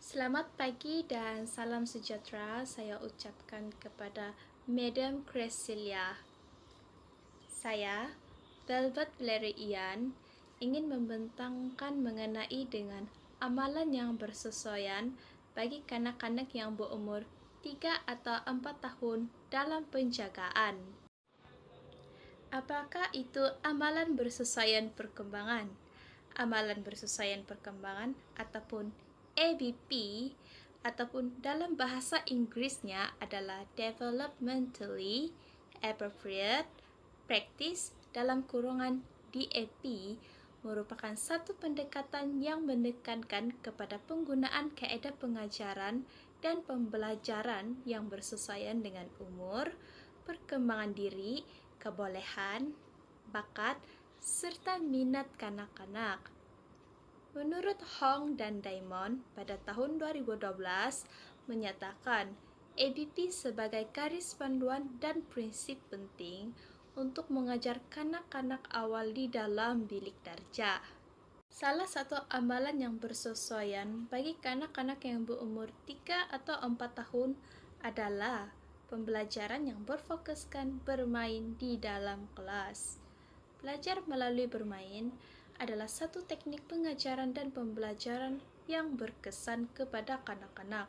Selamat pagi dan salam sejahtera saya ucapkan kepada Madam Crescelia. Saya, Velvet Valerie Ian, ingin membentangkan mengenai dengan amalan yang bersesuaian bagi kanak-kanak yang berumur 3 atau 4 tahun dalam penjagaan. Apakah itu amalan bersesuaian perkembangan? Amalan bersesuaian perkembangan ataupun ABP ataupun dalam bahasa Inggrisnya adalah Developmentally Appropriate Practice dalam kurungan DAP merupakan satu pendekatan yang menekankan kepada penggunaan kaedah pengajaran dan pembelajaran yang bersesuaian dengan umur, perkembangan diri, kebolehan, bakat, serta minat kanak-kanak. Menurut Hong dan Diamond pada tahun 2012 menyatakan ABP sebagai garis panduan dan prinsip penting untuk mengajar kanak-kanak awal di dalam bilik darjah. Salah satu amalan yang bersesuaian bagi kanak-kanak yang berumur 3 atau 4 tahun adalah pembelajaran yang berfokuskan bermain di dalam kelas. Belajar melalui bermain adalah satu teknik pengajaran dan pembelajaran yang berkesan kepada kanak-kanak.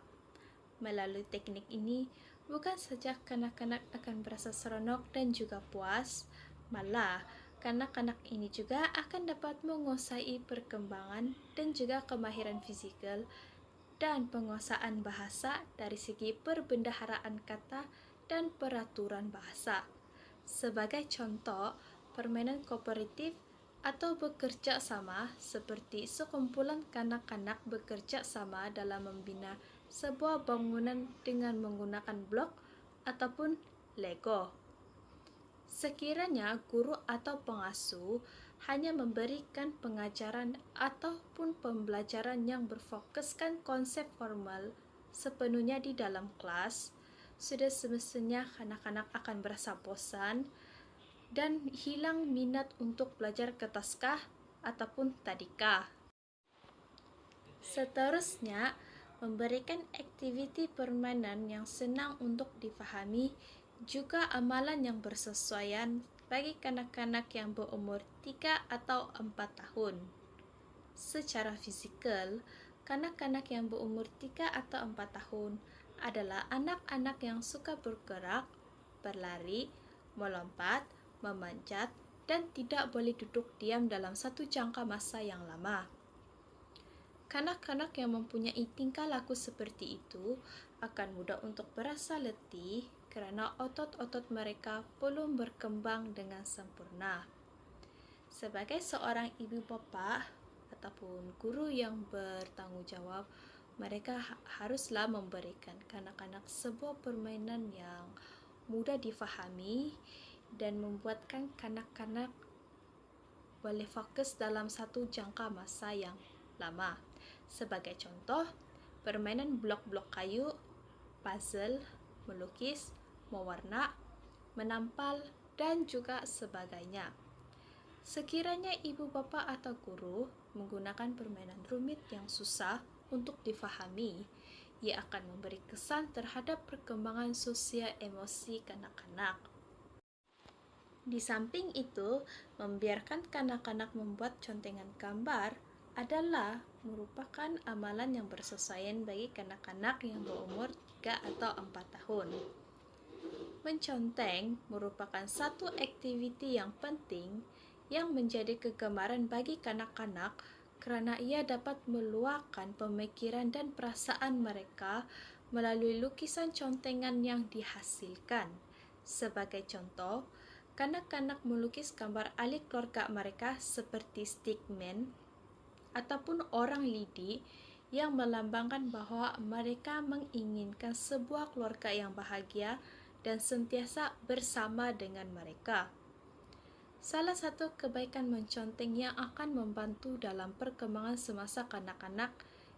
Melalui teknik ini, bukan saja kanak-kanak akan merasa seronok dan juga puas, malah kanak-kanak ini juga akan dapat menguasai perkembangan dan juga kemahiran fizikal dan penguasaan bahasa dari segi perbendaharaan kata dan peraturan bahasa. Sebagai contoh, permainan kooperatif atau bekerja sama seperti sekumpulan kanak-kanak bekerja sama dalam membina sebuah bangunan dengan menggunakan blok ataupun Lego. Sekiranya guru atau pengasuh hanya memberikan pengajaran ataupun pembelajaran yang berfokuskan konsep formal sepenuhnya di dalam kelas, sudah semestinya kanak-kanak akan berasa bosan dan hilang minat untuk belajar kertaskah ataupun tadika. Seterusnya, memberikan aktiviti permainan yang senang untuk difahami juga amalan yang bersesuaian bagi kanak-kanak yang berumur 3 atau 4 tahun. Secara fizikal, kanak-kanak yang berumur 3 atau 4 tahun adalah anak-anak yang suka bergerak, berlari, melompat, memanjat, dan tidak boleh duduk diam dalam satu jangka masa yang lama. Kanak-kanak yang mempunyai tingkah laku seperti itu akan mudah untuk berasa letih kerana otot-otot mereka belum berkembang dengan sempurna. Sebagai seorang ibu bapa ataupun guru yang bertanggungjawab, mereka haruslah memberikan kanak-kanak sebuah permainan yang mudah difahami dan membuatkan kanak-kanak boleh fokus dalam satu jangka masa yang lama. Sebagai contoh, permainan blok-blok kayu, puzzle, melukis, mewarna, menampal, dan juga sebagainya. Sekiranya ibu bapa atau guru menggunakan permainan rumit yang susah untuk difahami, ia akan memberi kesan terhadap perkembangan sosial emosi kanak-kanak. Di samping itu, membiarkan kanak-kanak membuat contengan gambar adalah merupakan amalan yang bersesuaian bagi kanak-kanak yang berumur 3 atau 4 tahun. Menconteng merupakan satu aktiviti yang penting yang menjadi kegemaran bagi kanak-kanak kerana ia dapat meluahkan pemikiran dan perasaan mereka melalui lukisan contengan yang dihasilkan. Sebagai contoh, kanak-kanak melukis gambar ahli keluarga mereka seperti stickman ataupun orang lidi yang melambangkan bahawa mereka menginginkan sebuah keluarga yang bahagia dan sentiasa bersama dengan mereka. Salah satu kebaikan menconteng yang akan membantu dalam perkembangan semasa kanak-kanak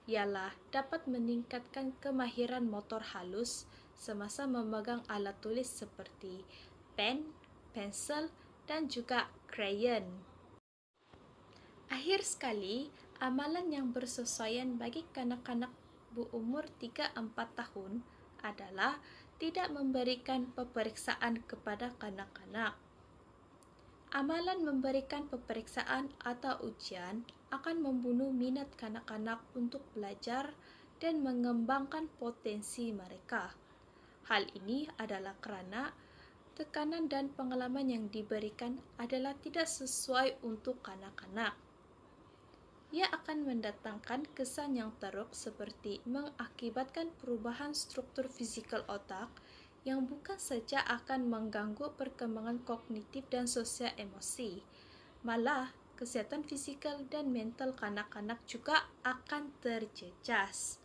ialah dapat meningkatkan kemahiran motor halus semasa memegang alat tulis seperti pen, pensel, dan juga crayon. Akhir sekali, amalan yang bersesuaian bagi kanak-kanak ibu umur 3-4 tahun adalah tidak memberikan peperiksaan kepada kanak-kanak. Amalan memberikan peperiksaan atau ujian akan membunuh minat kanak-kanak untuk belajar dan mengembangkan potensi mereka. Hal ini adalah karena tekanan dan pengalaman yang diberikan adalah tidak sesuai untuk kanak-kanak. Ia akan mendatangkan kesan yang teruk seperti mengakibatkan perubahan struktur fisikal otak yang bukan saja akan mengganggu perkembangan kognitif dan sosial emosi, malah kesehatan fisikal dan mental kanak-kanak juga akan terjejas.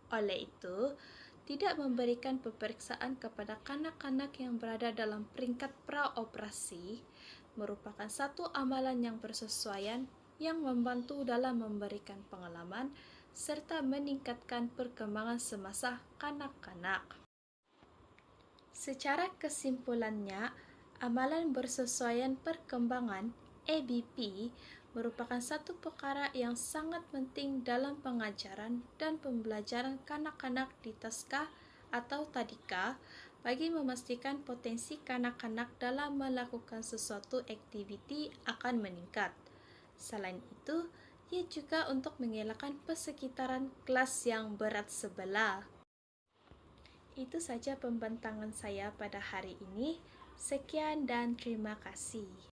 Oleh itu, tidak memberikan peperiksaan kepada kanak-kanak yang berada dalam peringkat praoperasi merupakan satu amalan yang bersesuaian yang membantu dalam memberikan pengalaman serta meningkatkan perkembangan semasa kanak-kanak. Secara kesimpulannya, amalan bersesuaian perkembangan ABP merupakan satu perkara yang sangat penting dalam pengajaran dan pembelajaran kanak-kanak di TASKA atau Tadika bagi memastikan potensi kanak-kanak dalam melakukan sesuatu aktiviti akan meningkat. Selain itu, ia juga untuk mengelakkan persekitaran kelas yang berat sebelah. Itu saja pembentangan saya pada hari ini. Sekian dan terima kasih.